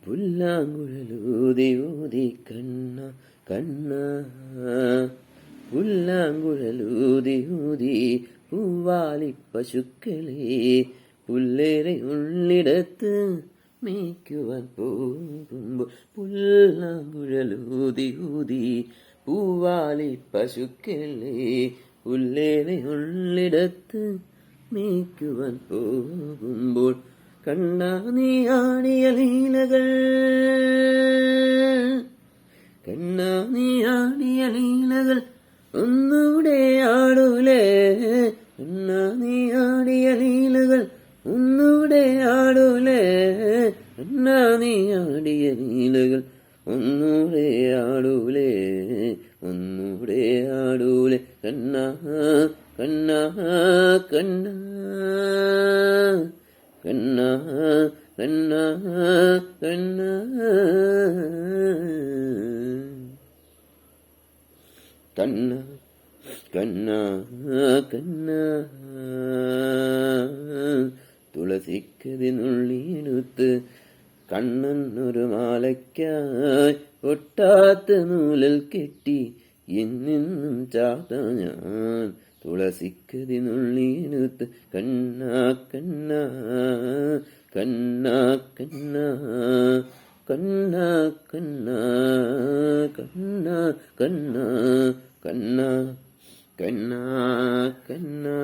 പുല്ലാങ്കുഴലൂതി ഊതി കണ്ണ കണ്ണ പുല്ലാങ്കുഴലൂതി ഊതി പൂവാലി പശുക്കളെ പുല്ലേറെ ഉള്ളിടത്ത് മേയ്ക്കുവാൻ പോകുമ്പോൾ പുല്ലാങ്കുഴലൂതി ഊതി പൂവാലി പശുക്കളെ പുല്ലേറെ ഉള്ളിടത്ത് മേയ്ക്കുവാൻ പോകുമ്പോൾ കണ്ണാ നീ ആടിയ ലീലകൾ കണ്ണാ നീ ആടിയ ലീലകൾ ഒന്നൂടെ ആടൂലേ കണ്ണാ നീ ആടിയ ലീലകൾ ഒന്നൂടെ ആടൂലേ കണ്ണാ നീ ആടിയ ലീലകൾ ഒന്നൂടെ ആടൂലേ ഒന്നൂടെ ആടൂലേ കണ്ണാ കണ്ണാ കണ്ണാ കണ്ണാ കണ്ണാ കണ്ണാ കണ്ണാ കണ്ണാ കണ്ണാ തുളസിക്കതിനുള്ളിയെടുത്ത് കണ്ണൻ ഒരു മാലയ്ക്കായി പൊട്ടാത്ത നൂലിൽ കെട്ടി എന്നെന്നും ചാത്ത ഞാൻ തുളസിക്കതിനുള്ളിയെടുത്ത് കണ്ണാ കണ്ണാ കണ്ണാ കണ്ണാ കണ്ണാ കണ്ണാ കണ്ണാ കണ്ണാ കണ്ണാ കണ്ണാ കണ്ണാ